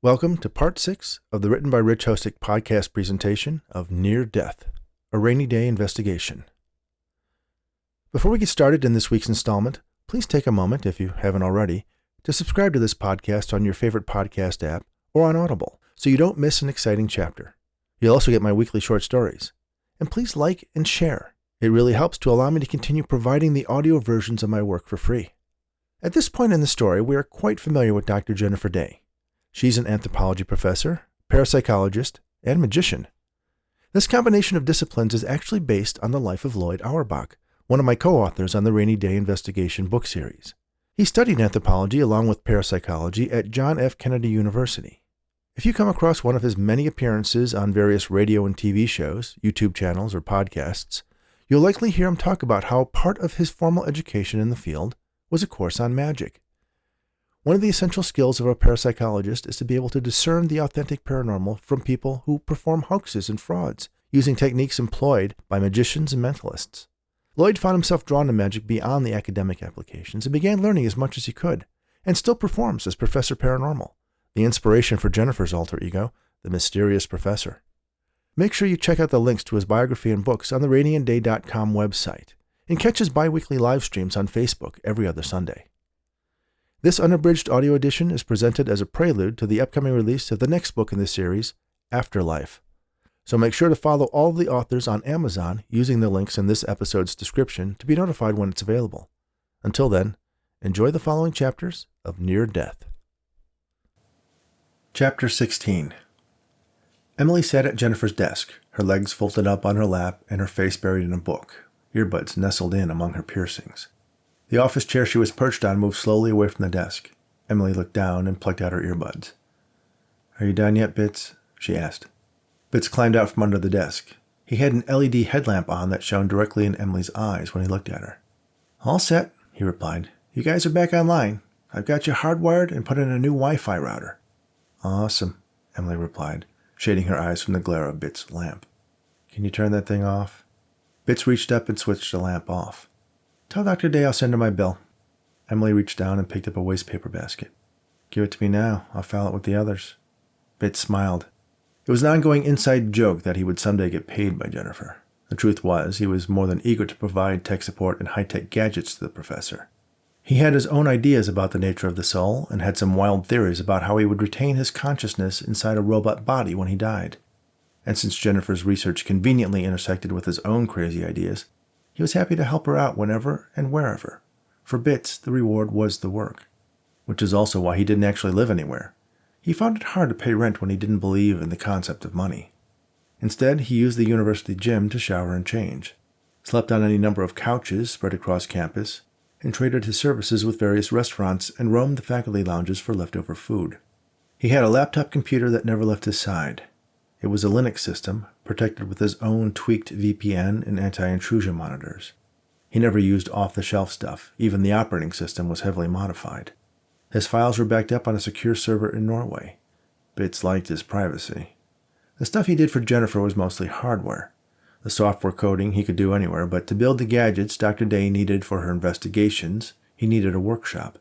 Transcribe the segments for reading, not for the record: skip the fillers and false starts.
Welcome to Part 6 of the Written by Rich Hosek podcast presentation of Near Death, a Rainy Day Investigation. Before we get started in this week's installment, please take a moment, if you haven't already, to subscribe to this podcast on your favorite podcast app or on Audible so you don't miss an exciting chapter. You'll also get my weekly short stories. And please like and share. It really helps to allow me to continue providing the audio versions of my work for free. At this point in the story, we are quite familiar with Dr. Jennifer Daye. She's an anthropology professor, parapsychologist, and magician. This combination of disciplines is actually based on the life of Wed Apr, one of my co-authors on the Rainy Day Investigation book series. He studied anthropology along with parapsychology at John F. Kennedy University. If you come across one of his many appearances on various radio and TV shows, YouTube channels, or podcasts, you'll likely hear him talk about how part of his formal education in the field was a course on magic. One of the essential skills of a parapsychologist is to be able to discern the authentic paranormal from people who perform hoaxes and frauds, using techniques employed by magicians and mentalists. Wed found himself drawn to magic beyond the academic applications and began learning as much as he could, and still performs as Professor Paranormal, the inspiration for Jennifer's alter ego, the mysterious professor. Make sure you check out the links to his biography and books on the raineyandday.com website, and catch his bi-weekly live streams on Facebook every other Sunday. This unabridged audio edition is presented as a prelude to the upcoming release of the next book in this series, Afterlife. So make sure to follow all of the authors on Amazon using the links in this episode's description to be notified when it's available. Until then, enjoy the following chapters of Near Death. Chapter 16. Emily sat at Jennifer's desk, her legs folded up on her lap and her face buried in a book, earbuds nestled in among her piercings. The office chair she was perched on moved slowly away from the desk. Emily looked down and plucked out her earbuds. "Are you done yet, Bits?" she asked. Bits climbed out from under the desk. He had an LED headlamp on that shone directly in Emily's eyes when he looked at her. "All set," he replied. "You guys are back online. I've got you hardwired and put in a new Wi-Fi router." "Awesome," Emily replied, shading her eyes from the glare of Bits' lamp. "Can you turn that thing off?" Bits reached up and switched the lamp off. "Tell Dr. Daye I'll send her my bill." Emily reached down and picked up a wastepaper basket. "Give it to me now. I'll file it with the others." Bits smiled. It was an ongoing inside joke that he would someday get paid by Jennifer. The truth was, he was more than eager to provide tech support and high-tech gadgets to the professor. He had his own ideas about the nature of the soul and had some wild theories about how he would retain his consciousness inside a robot body when he died. And since Jennifer's research conveniently intersected with his own crazy ideas, he was happy to help her out whenever and wherever. For Bits, the reward was the work, which is also why he didn't actually live anywhere. He found it hard to pay rent when he didn't believe in the concept of money. Instead, he used the university gym to shower and change, slept on any number of couches spread across campus, and traded his services with various restaurants and roamed the faculty lounges for leftover food. He had a laptop computer that never left his side. It was a Linux system, protected with his own tweaked VPN and anti-intrusion monitors. He never used off-the-shelf stuff. Even the operating system was heavily modified. His files were backed up on a secure server in Norway. Bits liked his privacy. The stuff he did for Jennifer was mostly hardware. The software coding he could do anywhere, but to build the gadgets Dr. Daye needed for her investigations, he needed a workshop.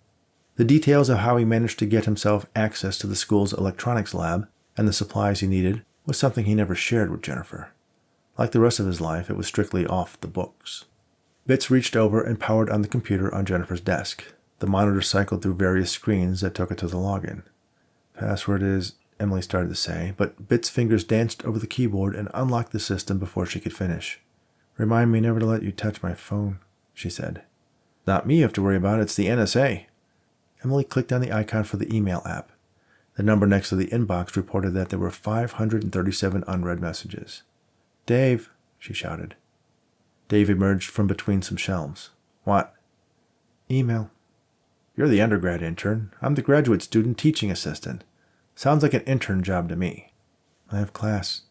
The details of how he managed to get himself access to the school's electronics lab and the supplies he needed was something he never shared with Jennifer. Like the rest of his life, it was strictly off the books. Bits reached over and powered on the computer on Jennifer's desk. The monitor cycled through various screens that took it to the login. "Password is," Emily started to say, but Bits' fingers danced over the keyboard and unlocked the system before she could finish. "Remind me never to let you touch my phone," she said. "Not me you have to worry about, it's the NSA." Emily clicked on the icon for the email app. The number next to the inbox reported that there were 537 unread messages. "Dave," she shouted. Dave emerged from between some shelves. "What?" "Email." "You're the undergrad intern. I'm the graduate student teaching assistant. Sounds like an intern job to me." "I have class."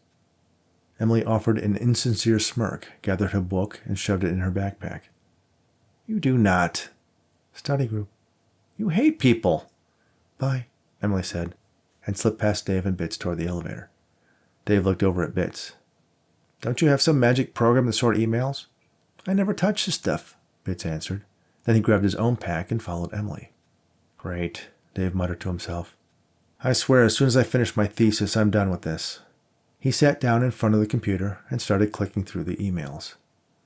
Emily offered an insincere smirk, gathered her book, and shoved it in her backpack. "You do not." "Study group." "You hate people." "Bye," Emily said, and slipped past Dave and Bits toward the elevator. Dave looked over at Bits. "Don't you have some magic program to sort emails?" "I never touch the stuff," Bits answered. Then he grabbed his own pack and followed Emily. "Great," Dave muttered to himself. I swear as soon as I finish my thesis, I'm done with this. He sat down in front of the computer and started clicking through the emails.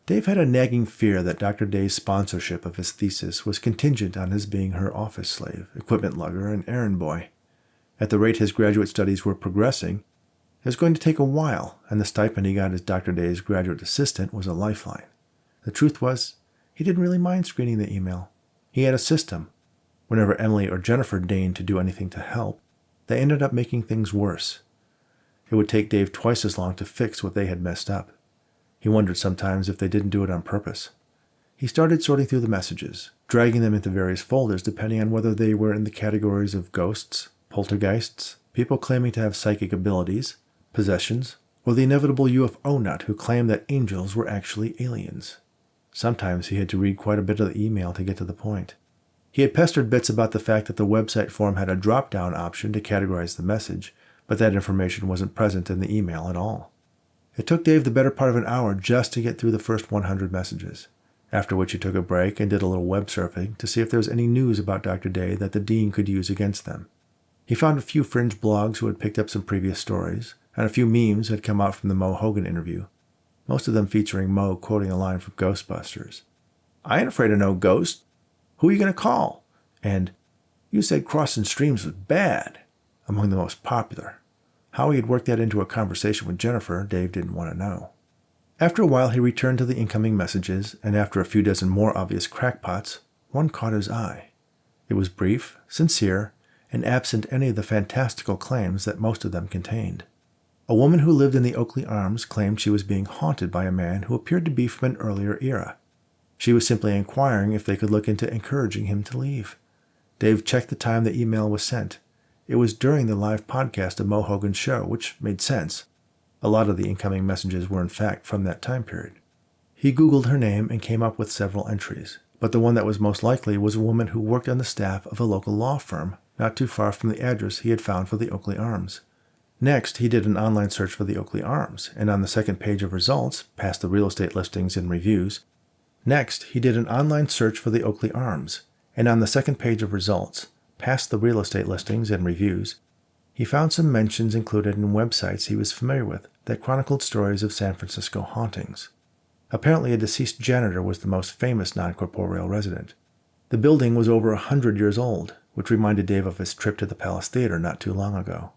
Dave had a nagging fear that Dr. Daye's sponsorship of his thesis was contingent on his being her office slave, equipment lugger, and errand boy. At the rate his graduate studies were progressing, it was going to take a while, and the stipend he got as Dr. Daye's graduate assistant was a lifeline. The truth was, he didn't really mind screening the email. He had a system. Whenever Emily or Jennifer deigned to do anything to help, they ended up making things worse. It would take Dave twice as long to fix what they had messed up. He wondered sometimes if they didn't do it on purpose. He started sorting through the messages, dragging them into various folders depending on whether they were in the categories of ghosts, poltergeists, people claiming to have psychic abilities, possessions, or the inevitable UFO nut who claimed that angels were actually aliens. Sometimes he had to read quite a bit of the email to get to the point. He had pestered Bits about the fact that the website form had a drop-down option to categorize the message, but that information wasn't present in the email at all. It took Dave the better part of an hour just to get through the first 100 messages, after which he took a break and did a little web surfing to see if there was any news about Dr. Daye that the dean could use against them. He found a few fringe blogs who had picked up some previous stories, and a few memes had come out from the Mo Hogan interview, most of them featuring Mo quoting a line from Ghostbusters. "I ain't afraid of no ghost. Who are you going to call?" And "You said crossing streams was bad," among the most popular. How he had worked that into a conversation with Jennifer, Dave didn't want to know. After a while, he returned to the incoming messages, and after a few dozen more obvious crackpots, one caught his eye. It was brief, sincere, and absent any of the fantastical claims that most of them contained. A woman who lived in the Oakley Arms claimed she was being haunted by a man who appeared to be from an earlier era. She was simply inquiring if they could look into encouraging him to leave. Dave checked the time the email was sent. It was during the live podcast of Mo Hogan's show, which made sense. A lot of the incoming messages were in fact from that time period. He Googled her name and came up with several entries, but the one that was most likely was a woman who worked on the staff of a local law firm not too far from the address he had found for the Oakley Arms. Next, he did an online search for the Oakley Arms, and on the second page of results, past the real estate listings and reviews, he found some mentions included in websites he was familiar with that chronicled stories of San Francisco hauntings. Apparently, a deceased janitor was the most famous non-corporeal resident. The building was over 100 years old, which reminded Dave of his trip to the Palace Theater not too long ago.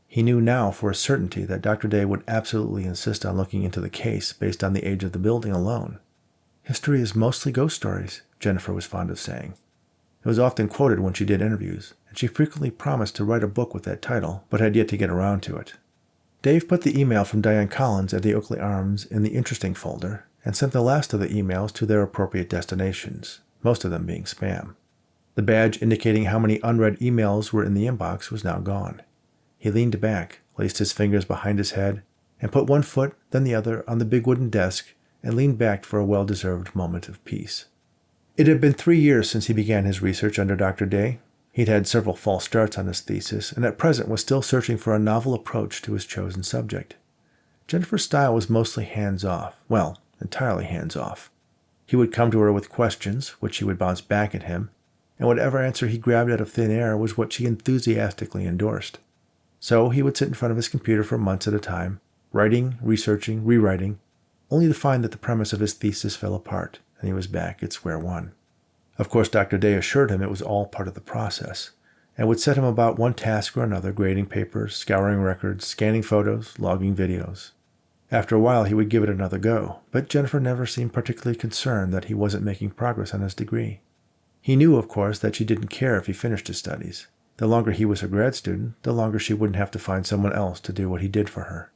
He knew now for a certainty that Dr. Daye would absolutely insist on looking into the case based on the age of the building alone. "History is mostly ghost stories," Jennifer was fond of saying. It was often quoted when she did interviews, and she frequently promised to write a book with that title, but had yet to get around to it. Dave put the email from Diane Collins at the Oakley Arms in the interesting folder and sent the last of the emails to their appropriate destinations, most of them being spam. The badge indicating how many unread emails were in the inbox was now gone. He leaned back, placed his fingers behind his head, and put one foot, then the other, on the big wooden desk and leaned back for a well-deserved moment of peace. It had been 3 years since he began his research under Dr. Daye. He'd had several false starts on his thesis, and at present was still searching for a novel approach to his chosen subject. Jennifer's style was mostly hands-off, well, entirely hands-off. He would come to her with questions, which she would bounce back at him, and whatever answer he grabbed out of thin air was what she enthusiastically endorsed. So he would sit in front of his computer for months at a time, writing, researching, rewriting, only to find that the premise of his thesis fell apart, and he was back at square one. Of course, Dr. Daye assured him it was all part of the process, and would set him about one task or another, grading papers, scouring records, scanning photos, logging videos. After a while, he would give it another go, but Jennifer never seemed particularly concerned that he wasn't making progress on his degree. He knew, of course, that she didn't care if he finished his studies. The longer he was a grad student, the longer she wouldn't have to find someone else to do what he did for her.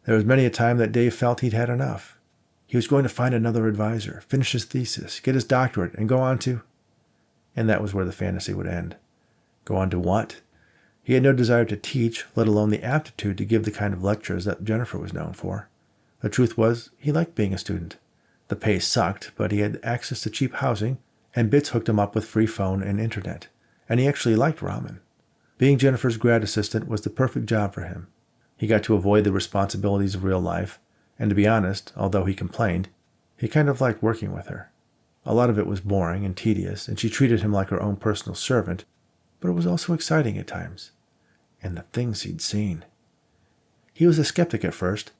There was many a time that Dave felt he'd had enough. He was going to find another advisor, finish his thesis, get his doctorate, and go on to... And that was where the fantasy would end. Go on to what? He had no desire to teach, let alone the aptitude to give the kind of lectures that Jennifer was known for. The truth was, he liked being a student. The pay sucked, but he had access to cheap housing, and Bits hooked him up with free phone and internet. And he actually liked ramen. Being Jennifer's grad assistant was the perfect job for him. He got to avoid the responsibilities of real life, and to be honest, although he complained, he kind of liked working with her. A lot of it was boring and tedious, and she treated him like her own personal servant, but it was also exciting at times. And the things he'd seen. He was a skeptic at first.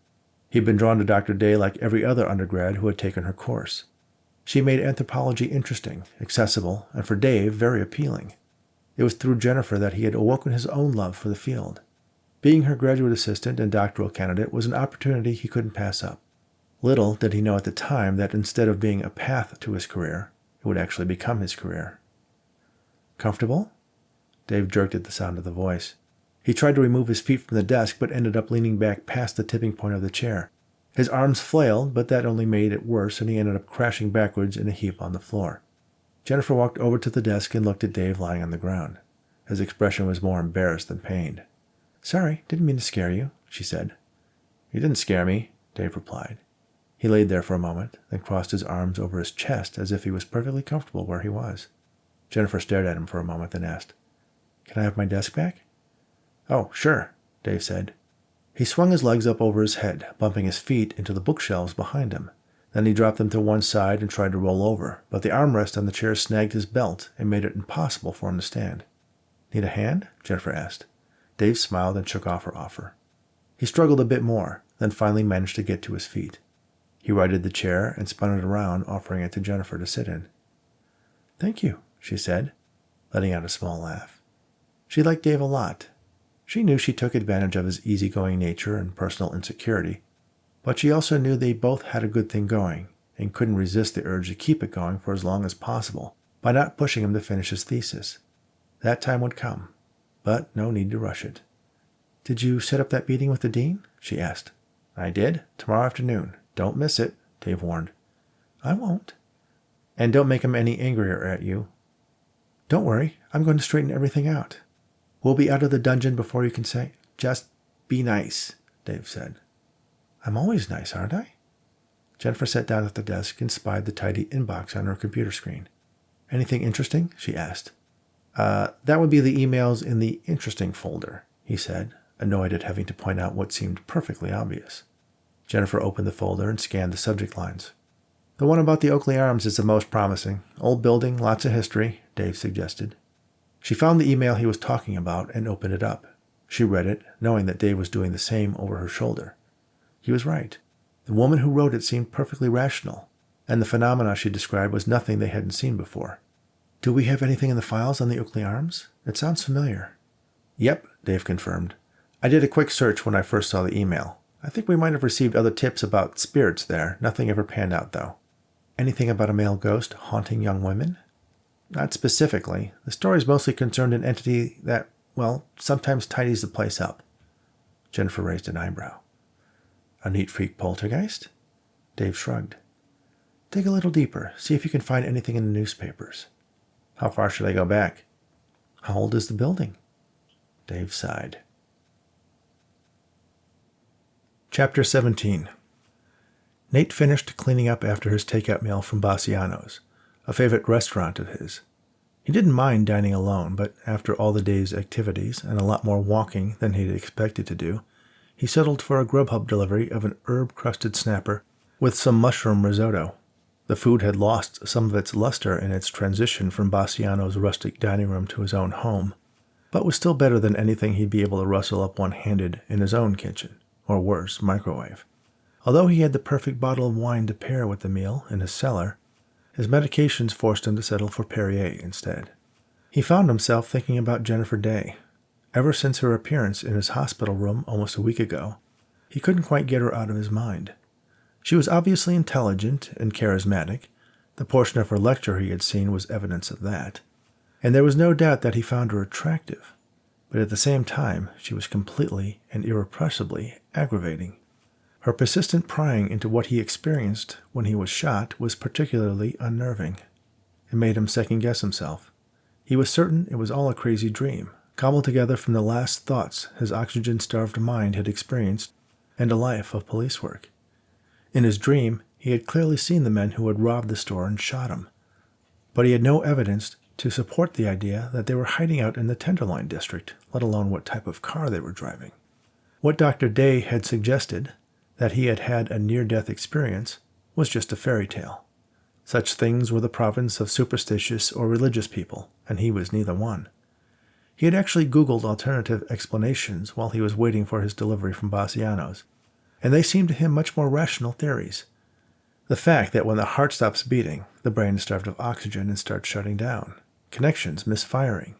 He'd been drawn to Dr. Daye like every other undergrad who had taken her course. She made anthropology interesting, accessible, and for Dave, very appealing. It was through Jennifer that he had awoken his own love for the field. Being her graduate assistant and doctoral candidate was an opportunity he couldn't pass up. Little did he know at the time that instead of being a path to his career, it would actually become his career. Comfortable? Dave jerked at the sound of the voice. He tried to remove his feet from the desk, but ended up leaning back past the tipping point of the chair. His arms flailed, but that only made it worse, and he ended up crashing backwards in a heap on the floor. Jennifer walked over to the desk and looked at Dave lying on the ground. His expression was more embarrassed than pained. "Sorry, didn't mean to scare you," she said. "You didn't scare me," Dave replied. He laid there for a moment, then crossed his arms over his chest as if he was perfectly comfortable where he was. Jennifer stared at him for a moment, then asked, "Can I have my desk back?" "Oh, sure," Dave said. He swung his legs up over his head, bumping his feet into the bookshelves behind him. Then he dropped them to one side and tried to roll over, but the armrest on the chair snagged his belt and made it impossible for him to stand. "Need a hand?" Jennifer asked. Dave smiled and shook off her offer. He struggled a bit more, then finally managed to get to his feet. He righted the chair and spun it around, offering it to Jennifer to sit in. "Thank you," she said, letting out a small laugh. She liked Dave a lot. She knew she took advantage of his easygoing nature and personal insecurity, but she also knew they both had a good thing going and couldn't resist the urge to keep it going for as long as possible by not pushing him to finish his thesis. That time would come, but no need to rush it. "Did you set up that meeting with the dean?" she asked. "I did. Tomorrow afternoon. Don't miss it," Dave warned. "I won't." "And don't make him any angrier at you." "Don't worry. I'm going to straighten everything out. We'll be out of the dungeon before you can say—" "Just be nice," Dave said. "I'm always nice, aren't I?" Jennifer sat down at the desk and spied the tidy inbox on her computer screen. "Anything interesting?" she asked. That would be the emails in the interesting folder," he said, annoyed at having to point out what seemed perfectly obvious. Jennifer opened the folder and scanned the subject lines. "The one about the Oakley Arms is the most promising. Old building, lots of history," Dave suggested. She found the email he was talking about and opened it up. She read it, knowing that Dave was doing the same over her shoulder. He was right. The woman who wrote it seemed perfectly rational, and the phenomena she described was nothing they hadn't seen before. "Do we have anything in the files on the Oakley Arms? It sounds familiar." "Yep," Dave confirmed. "I did a quick search when I first saw the email. I think we might have received other tips about spirits there. Nothing ever panned out, though." "Anything about a male ghost haunting young women?" "Not specifically. The story's mostly concerned an entity that, well, sometimes tidies the place up." Jennifer raised an eyebrow. "A neat freak poltergeist?" Dave shrugged. "Dig a little deeper. See if you can find anything in the newspapers." "How far should I go back?" "How old is the building?" Dave sighed. Chapter 17. Nate finished cleaning up after his takeout meal from Bassiano's, a favorite restaurant of his. He didn't mind dining alone, but after all the day's activities and a lot more walking than he'd expected to do, he settled for a Grubhub delivery of an herb-crusted snapper with some mushroom risotto. The food had lost some of its luster in its transition from Bassiano's rustic dining room to his own home, but was still better than anything he'd be able to rustle up one-handed in his own kitchen, or worse, microwave. Although he had the perfect bottle of wine to pair with the meal in his cellar, his medications forced him to settle for Perrier instead. He found himself thinking about Jennifer Daye. Ever since her appearance in his hospital room almost a week ago, he couldn't quite get her out of his mind. She was obviously intelligent and charismatic. The portion of her lecture he had seen was evidence of that. And there was no doubt that he found her attractive. But at the same time, she was completely and irrepressibly aggravating. Her persistent prying into what he experienced when he was shot was particularly unnerving. It made him second-guess himself. He was certain it was all a crazy dream, cobbled together from the last thoughts his oxygen-starved mind had experienced and a life of police work. In his dream, he had clearly seen the men who had robbed the store and shot him, but he had no evidence to support the idea that they were hiding out in the Tenderloin district, let alone what type of car they were driving. What Dr. Daye had suggested, that he had had a near-death experience, was just a fairy tale. Such things were the province of superstitious or religious people, and he was neither one. He had actually Googled alternative explanations while he was waiting for his delivery from Bassiano's, and they seemed to him much more rational theories. The fact that when the heart stops beating, the brain is starved of oxygen and starts shutting down, connections misfiring,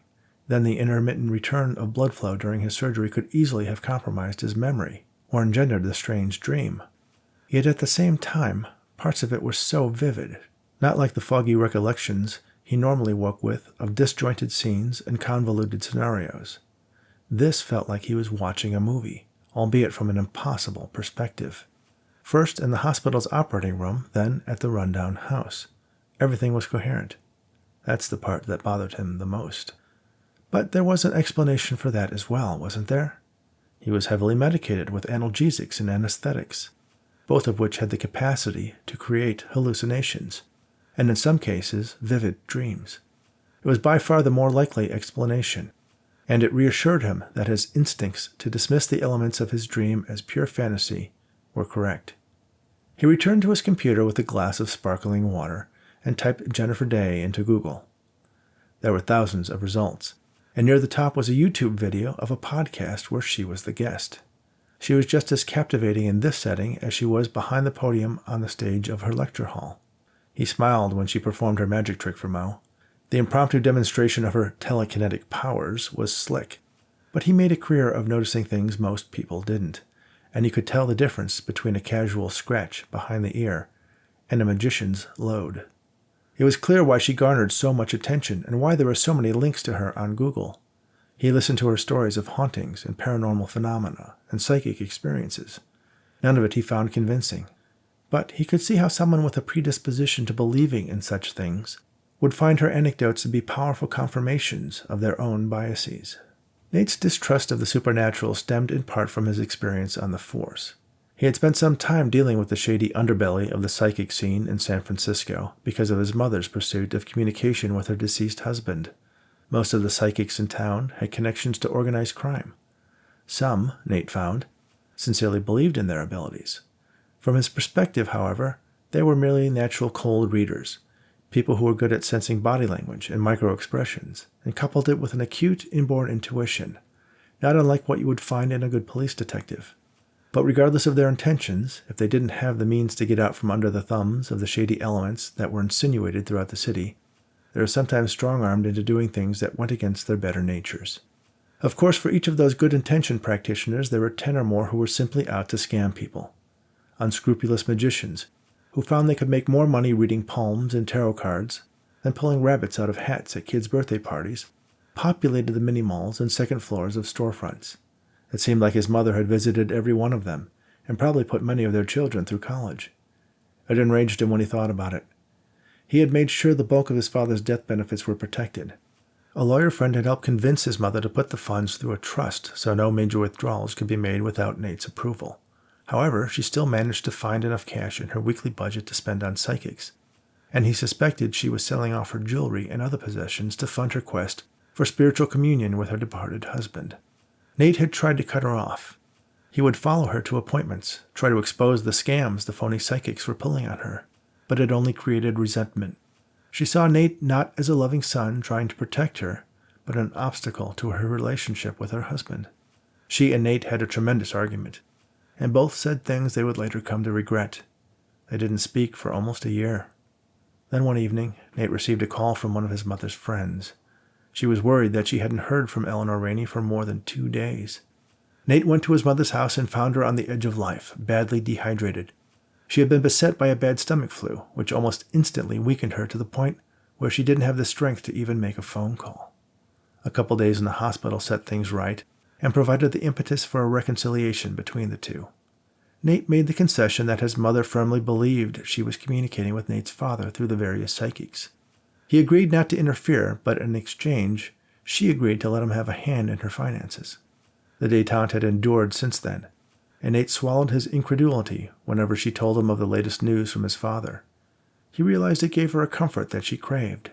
then the intermittent return of blood flow during his surgery could easily have compromised his memory or engendered the strange dream. Yet at the same time, parts of it were so vivid, not like the foggy recollections he normally woke with of disjointed scenes and convoluted scenarios. This felt like he was watching a movie, albeit from an impossible perspective. First in the hospital's operating room, then at the rundown house. Everything was coherent. That's the part that bothered him the most. But there was an explanation for that as well, wasn't there? He was heavily medicated with analgesics and anesthetics, both of which had the capacity to create hallucinations, and in some cases, vivid dreams. It was by far the more likely explanation, and it reassured him that his instincts to dismiss the elements of his dream as pure fantasy were correct. He returned to his computer with a glass of sparkling water and typed Jennifer Daye into Google. There were thousands of results, and near the top was a YouTube video of a podcast where she was the guest. She was just as captivating in this setting as she was behind the podium on the stage of her lecture hall. He smiled when she performed her magic trick for Mo. The impromptu demonstration of her telekinetic powers was slick, but he made a career of noticing things most people didn't, and he could tell the difference between a casual scratch behind the ear and a magician's load. It was clear why she garnered so much attention and why there were so many links to her on Google. He listened to her stories of hauntings and paranormal phenomena and psychic experiences. None of it he found convincing, but he could see how someone with a predisposition to believing in such things would find her anecdotes to be powerful confirmations of their own biases. Nate's distrust of the supernatural stemmed in part from his experience on the force. He had spent some time dealing with the shady underbelly of the psychic scene in San Francisco because of his mother's pursuit of communication with her deceased husband. Most of the psychics in town had connections to organized crime. Some, Nate found, sincerely believed in their abilities. From his perspective, however, they were merely natural cold readers, people who were good at sensing body language and micro-expressions, and coupled it with an acute inborn intuition, not unlike what you would find in a good police detective. But regardless of their intentions, if they didn't have the means to get out from under the thumbs of the shady elements that were insinuated throughout the city, they were sometimes strong-armed into doing things that went against their better natures. Of course, for each of those good-intentioned practitioners, there were 10 or more who were simply out to scam people. Unscrupulous magicians, who found they could make more money reading palms and tarot cards than pulling rabbits out of hats at kids' birthday parties, populated the mini-malls and second floors of storefronts. It seemed like his mother had visited every one of them, and probably put many of their children through college. It enraged him when he thought about it. He had made sure the bulk of his father's death benefits were protected. A lawyer friend had helped convince his mother to put the funds through a trust so no major withdrawals could be made without Nate's approval. However, she still managed to find enough cash in her weekly budget to spend on psychics, and he suspected she was selling off her jewelry and other possessions to fund her quest for spiritual communion with her departed husband. Nate had tried to cut her off. He would follow her to appointments, try to expose the scams the phony psychics were pulling on her, but it only created resentment. She saw Nate not as a loving son trying to protect her, but an obstacle to her relationship with her husband. She and Nate had a tremendous argument, and both said things they would later come to regret. They didn't speak for almost a year. Then one evening, Nate received a call from one of his mother's friends. She was worried that she hadn't heard from Eleanor Raney for more than 2 days. Nate went to his mother's house and found her on the edge of life, badly dehydrated. She had been beset by a bad stomach flu, which almost instantly weakened her to the point where she didn't have the strength to even make a phone call. A couple days in the hospital set things right and provided the impetus for a reconciliation between the two. Nate made the concession that his mother firmly believed she was communicating with Nate's father through the various psychics. He agreed not to interfere, but in exchange, she agreed to let him have a hand in her finances. The détente had endured since then, and Nate swallowed his incredulity whenever she told him of the latest news from his father. He realized it gave her a comfort that she craved.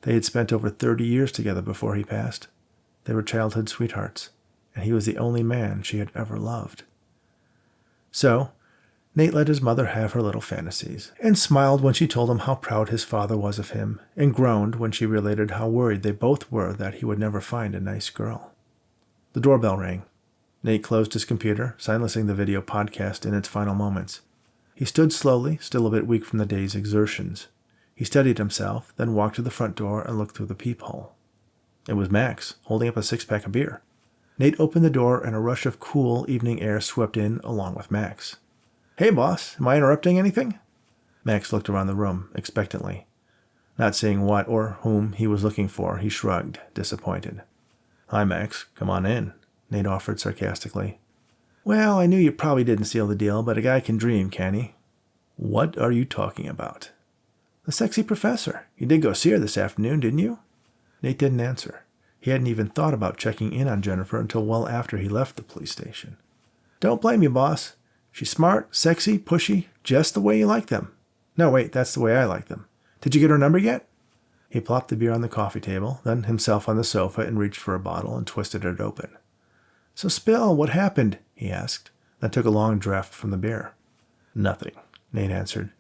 They had spent over 30 years together before he passed. They were childhood sweethearts, and he was the only man she had ever loved. So, Nate let his mother have her little fantasies, and smiled when she told him how proud his father was of him, and groaned when she related how worried they both were that he would never find a nice girl. The doorbell rang. Nate closed his computer, silencing the video podcast in its final moments. He stood slowly, still a bit weak from the day's exertions. He steadied himself, then walked to the front door and looked through the peephole. It was Max, holding up a six-pack of beer. Nate opened the door, and a rush of cool evening air swept in along with Max. "Hey, boss, am I interrupting anything?" Max looked around the room, expectantly. Not seeing what or whom he was looking for, he shrugged, disappointed. "Hi, Max. Come on in," Nate offered sarcastically. "Well, I knew you probably didn't seal the deal, but a guy can dream, can he?" "What are you talking about?" "The sexy professor. You did go see her this afternoon, didn't you?" Nate didn't answer. He hadn't even thought about checking in on Jennifer until well after he left the police station. "Don't blame you, boss. She's smart, sexy, pushy, just the way you like them. No, wait, that's the way I like them. Did you get her number yet?" He plopped the beer on the coffee table, then himself on the sofa and reached for a bottle and twisted it open. "So spill, what happened?" he asked, then took a long draught from the beer. "Nothing," Nate answered.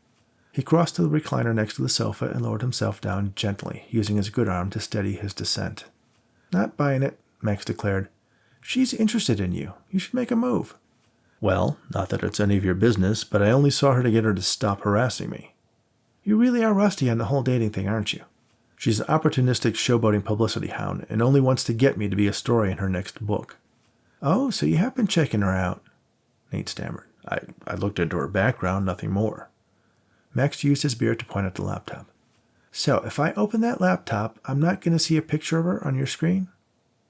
He crossed to the recliner next to the sofa and lowered himself down gently, using his good arm to steady his descent. "Not buying it," Max declared. "She's interested in you. You should make a move." "Well, not that it's any of your business, but I only saw her to get her to stop harassing me." "You really are rusty on the whole dating thing, aren't you?" "She's an opportunistic showboating publicity hound and only wants to get me to be a story in her next book." "Oh, so you have been checking her out," Nate stammered. I looked into her background, nothing more." Max used his beer to point at the laptop. "So, if I open that laptop, I'm not going to see a picture of her on your screen?"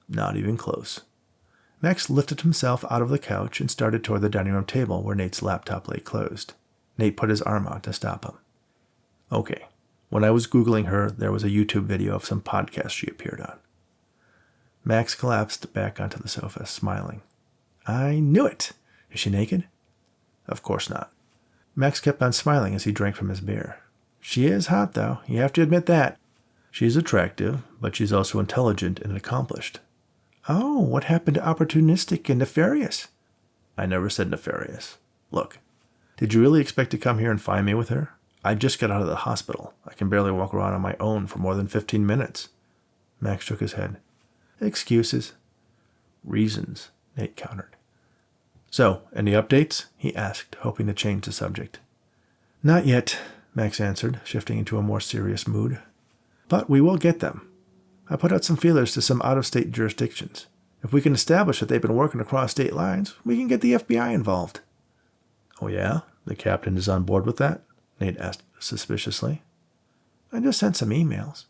"Not even close." Max lifted himself out of the couch and started toward the dining room table where Nate's laptop lay closed. Nate put his arm out to stop him. "Okay, when I was Googling her, there was a YouTube video of some podcast she appeared on." Max collapsed back onto the sofa, smiling. "I knew it! Is she naked?" "Of course not." Max kept on smiling as he drank from his beer. "She is hot, though. You have to admit that." "She's attractive, but she's also intelligent and accomplished." "Oh, what happened to opportunistic and nefarious?" "I never said nefarious. Look, did you really expect to come here and find me with her? I just got out of the hospital. I can barely walk around on my own for more than 15 minutes. Max shook his head. "Excuses." "Reasons," Nate countered. "So, any updates?" he asked, hoping to change the subject. "Not yet," Max answered, shifting into a more serious mood. "But we will get them. I put out some feelers to some out-of-state jurisdictions. If we can establish that they've been working across state lines, we can get the FBI involved." "Oh yeah? The captain is on board with that?" Nate asked suspiciously. "I just sent some emails."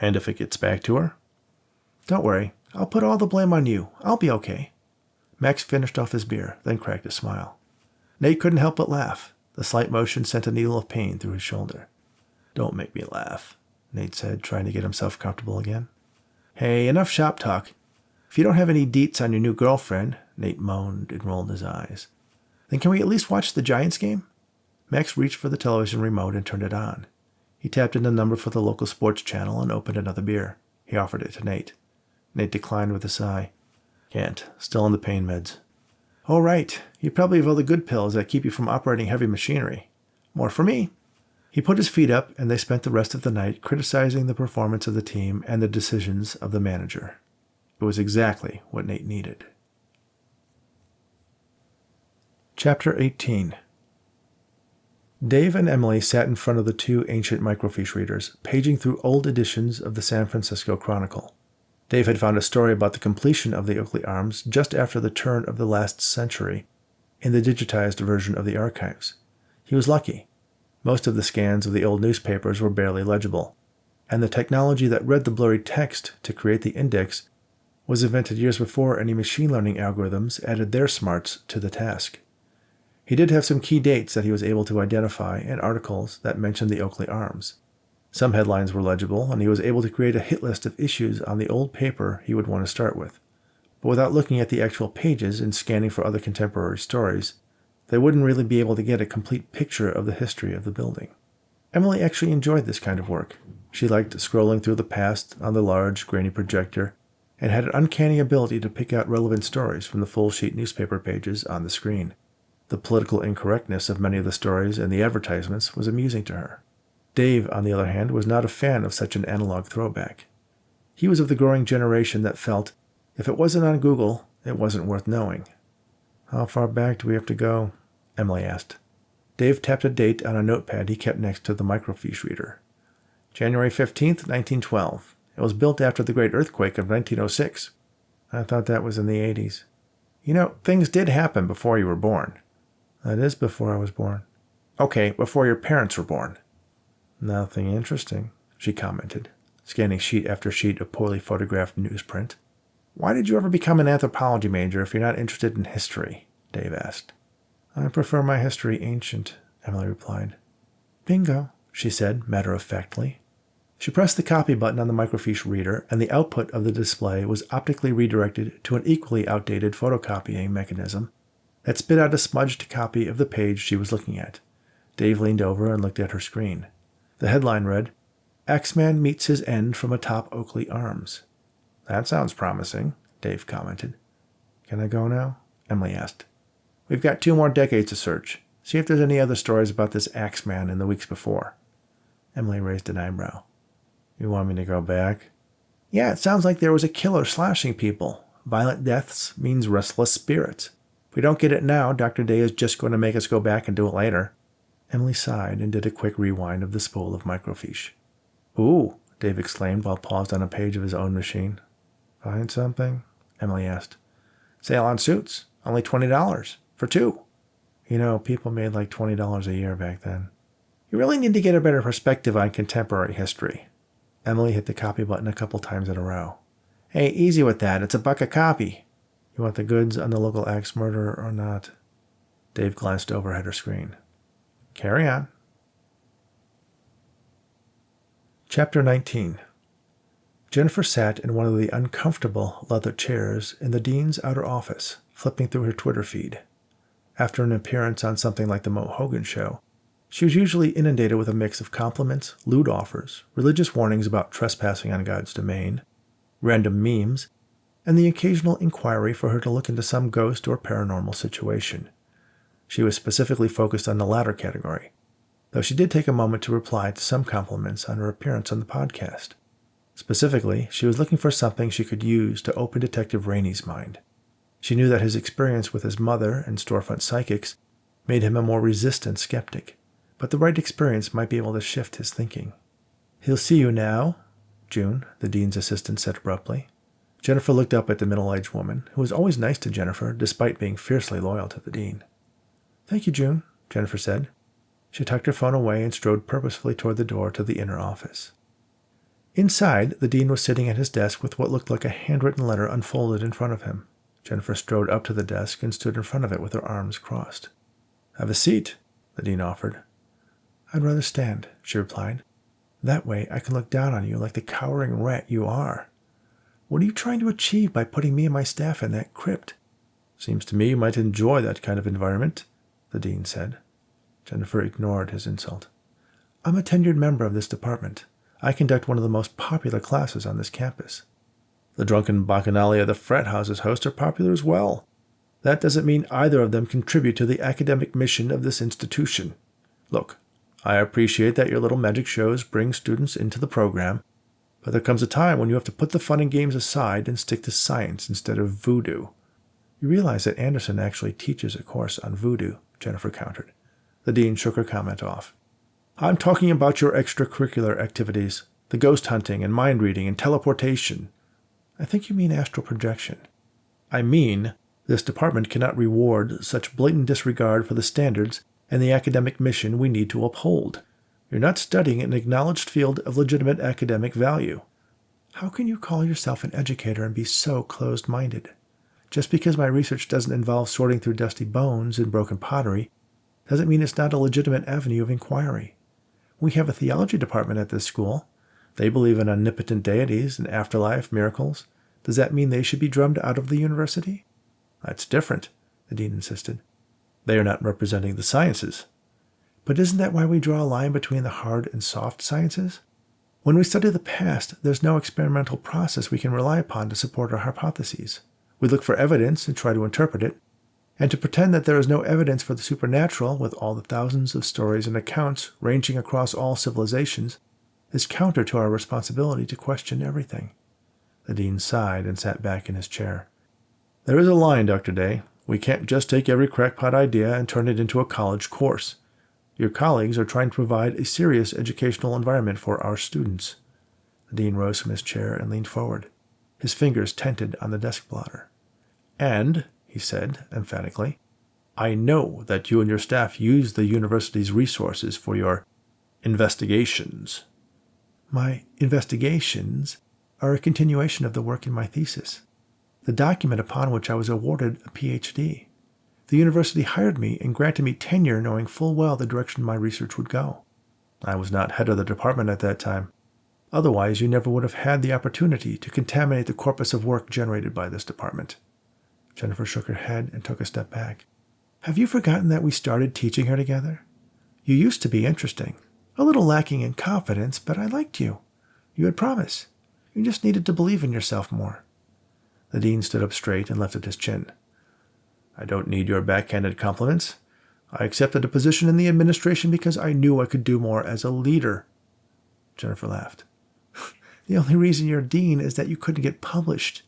"And if it gets back to her?" "Don't worry. I'll put all the blame on you. I'll be okay." Max finished off his beer, then cracked a smile. Nate couldn't help but laugh. The slight motion sent a needle of pain through his shoulder. "Don't make me laugh," Nate said, trying to get himself comfortable again. "Hey, enough shop talk. If you don't have any deets on your new girlfriend," Nate moaned and rolled his eyes, "then can we at least watch the Giants game?" Max reached for the television remote and turned it on. He tapped in the number for the local sports channel and opened another beer. He offered it to Nate. Nate declined with a sigh. "Can't. Still on the pain meds." "Oh, right. You probably have all the good pills that keep you from operating heavy machinery. More for me." He put his feet up, and they spent the rest of the night criticizing the performance of the team and the decisions of the manager. It was exactly what Nate needed. Chapter 18. Dave and Emily sat in front of the two ancient microfiche readers, paging through old editions of the San Francisco Chronicle. Dave had found a story about the completion of the Oakley Arms just after the turn of the last century in the digitized version of the archives. He was lucky. Most of the scans of the old newspapers were barely legible, and the technology that read the blurry text to create the index was invented years before any machine learning algorithms added their smarts to the task. He did have some key dates that he was able to identify and articles that mentioned the Oakley Arms. Some headlines were legible, and he was able to create a hit list of issues on the old paper he would want to start with. But without looking at the actual pages and scanning for other contemporary stories, they wouldn't really be able to get a complete picture of the history of the building. Emily actually enjoyed this kind of work. She liked scrolling through the past on the large, grainy projector, and had an uncanny ability to pick out relevant stories from the full-sheet newspaper pages on the screen. The political incorrectness of many of the stories and the advertisements was amusing to her. Dave, on the other hand, was not a fan of such an analog throwback. He was of the growing generation that felt, if it wasn't on Google, it wasn't worth knowing. "How far back do we have to go?" Emily asked. Dave tapped a date on a notepad he kept next to the microfiche reader. "January 15th, 1912. It was built after the great earthquake of 1906. "I thought that was in the 80s. "You know, things did happen before you were born." "That is before I was born." "Okay, before your parents were born." "Nothing interesting," she commented, scanning sheet after sheet of poorly photographed newsprint. "Why did you ever become an anthropology major if you're not interested in history?" Dave asked. "I prefer my history ancient," Emily replied. "Bingo," she said, matter-of-factly. She pressed the copy button on the microfiche reader, and the output of the display was optically redirected to an equally outdated photocopying mechanism that spit out a smudged copy of the page she was looking at. Dave leaned over and looked at her screen. The headline read, "Axeman meets his end from atop Oakley Arms." "That sounds promising," Dave commented. "Can I go now?" Emily asked. "We've got 2 more decades to search. See if there's any other stories about this Axeman in the weeks before." Emily raised an eyebrow. "You want me to go back?" "Yeah, it sounds like there was a killer slashing people. Violent deaths means restless spirits. If we don't get it now, Dr. Daye is just going to make us go back and do it later." Emily sighed and did a quick rewind of the spool of microfiche. "Ooh," Dave exclaimed while paused on a page of his own machine. "Find something?" Emily asked. "Sale on suits. Only $20. For 2. You know, people made like $20 a year back then. You really need to get a better perspective on contemporary history." Emily hit the copy button a couple times in a row. "Hey, easy with that. It's $1 a copy." "You want the goods on the local axe murderer or not?" Dave glanced over at her screen. "Carry on." Chapter 19. Jennifer sat in one of the uncomfortable leather chairs in the dean's outer office, flipping through her Twitter feed. After an appearance on something like The Mo Hogan Show, she was usually inundated with a mix of compliments, lewd offers, religious warnings about trespassing on God's domain, random memes, and the occasional inquiry for her to look into some ghost or paranormal situation. She was specifically focused on the latter category, though she did take a moment to reply to some compliments on her appearance on the podcast. Specifically, she was looking for something she could use to open Detective Raney's mind. She knew that his experience with his mother and storefront psychics made him a more resistant skeptic, but the right experience might be able to shift his thinking. "He'll see you now, June," the dean's assistant said abruptly. Jennifer looked up at the middle-aged woman, who was always nice to Jennifer despite being fiercely loyal to the dean. "Thank you, June," Jennifer said. She tucked her phone away and strode purposefully toward the door to the inner office. Inside, the dean was sitting at his desk with what looked like a handwritten letter unfolded in front of him. Jennifer strode up to the desk and stood in front of it with her arms crossed. "Have a seat," the dean offered. "I'd rather stand," she replied. "That way I can look down on you like the cowering rat you are. What are you trying to achieve by putting me and my staff in that crypt?" "Seems to me you might enjoy that kind of environment," the dean said. Jennifer ignored his insult. "I'm a tenured member of this department. I conduct one of the most popular classes on this campus. The drunken bacchanalia the frat houses host are popular as well. That doesn't mean either of them contribute to the academic mission of this institution. Look, I appreciate that your little magic shows bring students into the program, but there comes a time when you have to put the fun and games aside and stick to science instead of voodoo." "You realize that Anderson actually teaches a course on voodoo," Jennifer countered. The dean shook her comment off. "I'm talking about your extracurricular activities, the ghost hunting and mind reading and teleportation." "I think you mean astral projection." "I mean, this department cannot reward such blatant disregard for the standards and the academic mission we need to uphold. You're not studying an acknowledged field of legitimate academic value." "How can you call yourself an educator and be so closed-minded? Just because my research doesn't involve sorting through dusty bones and broken pottery doesn't mean it's not a legitimate avenue of inquiry. We have a theology department at this school. They believe in omnipotent deities and afterlife miracles. Does that mean they should be drummed out of the university?" "That's different," the dean insisted. "They are not representing the sciences." "But isn't that why we draw a line between the hard and soft sciences? When we study the past, there's no experimental process we can rely upon to support our hypotheses. We look for evidence and try to interpret it, And to pretend that there is no evidence for the supernatural with all the thousands of stories and accounts ranging across all civilizations is counter to our responsibility to question everything. The dean sighed and sat back in his chair. There is a line, Dr. Daye. We can't just take every crackpot idea and turn it into a college course. Your colleagues are trying to provide a serious educational environment for our students. The dean rose from his chair and leaned forward, his fingers tented on the desk blotter. And, he said emphatically, I know that you and your staff use the university's resources for your investigations. My investigations are a continuation of the work in my thesis, the document upon which I was awarded a PhD. The university hired me and granted me tenure knowing full well the direction my research would go. I was not head of the department at that time. Otherwise, you never would have had the opportunity to contaminate the corpus of work generated by this department. Jennifer shook her head and took a step back. Have you forgotten that we started teaching her together? You used to be interesting, a little lacking in confidence, but I liked you. You had promise. You just needed to believe in yourself more. The dean stood up straight and lifted his chin. I don't need your backhanded compliments. I accepted a position in the administration because I knew I could do more as a leader. Jennifer laughed. The only reason you're dean is that you couldn't get published.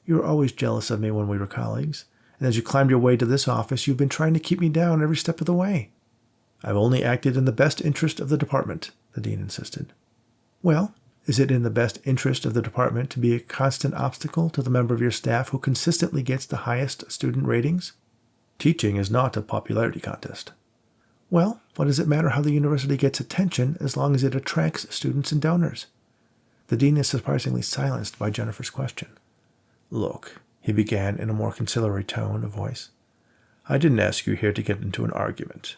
You were always jealous of me when we were colleagues, and as you climbed your way to this office, you've been trying to keep me down every step of the way. I've only acted in the best interest of the department, the dean insisted. Well, is it in the best interest of the department to be a constant obstacle to the member of your staff who consistently gets the highest student ratings? Teaching is not a popularity contest. Well, what does it matter how the university gets attention as long as it attracts students and donors? The dean is surprisingly silenced by Jennifer's question. Look, he began in a more conciliatory tone of voice. I didn't ask you here to get into an argument.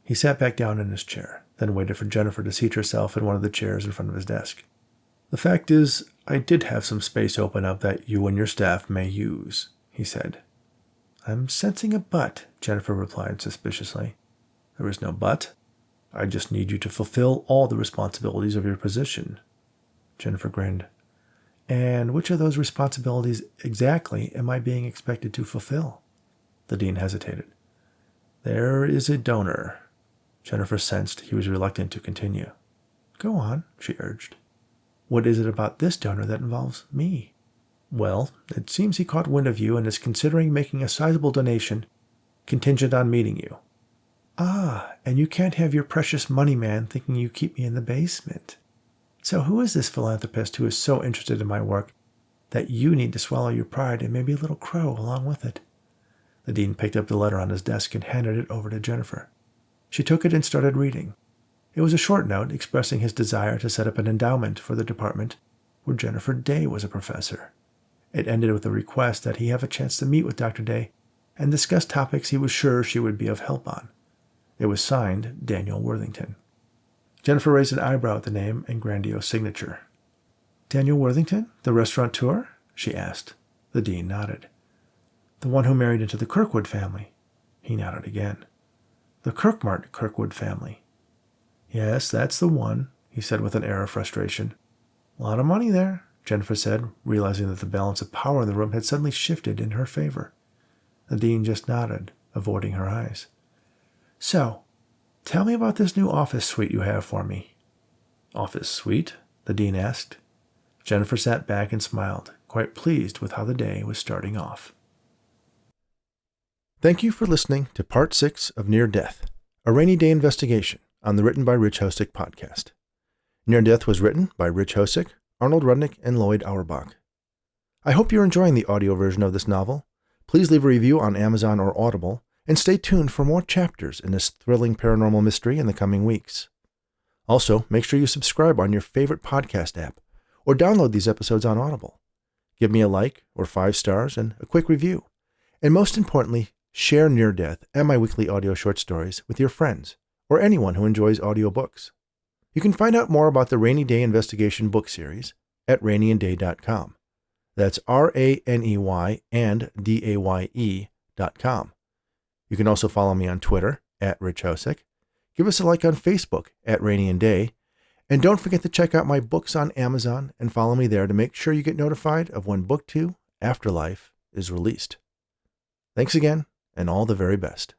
He sat back down in his chair, then waited for Jennifer to seat herself in one of the chairs in front of his desk. The fact is, I did have some space open up that you and your staff may use, he said. I'm sensing a but, Jennifer replied suspiciously. There is no but. I just need you to fulfill all the responsibilities of your position. Jennifer grinned. And which of those responsibilities exactly am I being expected to fulfill? The dean hesitated. There is a donor. Jennifer sensed he was reluctant to continue. Go on, she urged. What is it about this donor that involves me? Well, it seems he caught wind of you and is considering making a sizable donation contingent on meeting you. Ah, and you can't have your precious money man thinking you keep me in the basement. So who is this philanthropist who is so interested in my work that you need to swallow your pride and maybe a little crow along with it? The dean picked up the letter on his desk and handed it over to Jennifer. She took it and started reading. It was a short note expressing his desire to set up an endowment for the department where Jennifer Daye was a professor. It ended with a request that he have a chance to meet with Dr. Daye and discuss topics he was sure she would be of help on. It was signed Daniel Worthington. Jennifer raised an eyebrow at the name and grandiose signature. Daniel Worthington, the restaurateur? She asked. The dean nodded. The one who married into the Kirkwood family. He nodded again. The Kirkwood family. Yes, that's the one, he said with an air of frustration. A lot of money there, Jennifer said, realizing that the balance of power in the room had suddenly shifted in her favor. The dean just nodded, avoiding her eyes. So, tell me about this new office suite you have for me. Office suite? The dean asked. Jennifer sat back and smiled, quite pleased with how the day was starting off. Thank you for listening to Part 6 of Near Death, a Rainy Day investigation on the Written by Rich Hosek podcast. Near Death was written by Rich Hosek, Arnold Rudnick, and Lloyd Auerbach. I hope you're enjoying the audio version of this novel. Please leave a review on Amazon or Audible, and stay tuned for more chapters in this thrilling paranormal mystery in the coming weeks. Also, make sure you subscribe on your favorite podcast app, or download these episodes on Audible. Give me a like or 5 stars and a quick review. And most importantly, share Near Death and my weekly audio short stories with your friends or anyone who enjoys audiobooks. You can find out more about the Rainy Day Investigation book series at raneyanddaye.com. That's RANEY and DAYE.com. You can also follow me on Twitter at Rich Hosek. Give us a like on Facebook at Raney and Daye. And don't forget to check out my books on Amazon and follow me there to make sure you get notified of when Book 2, Afterlife, is released. Thanks again, and all the very best.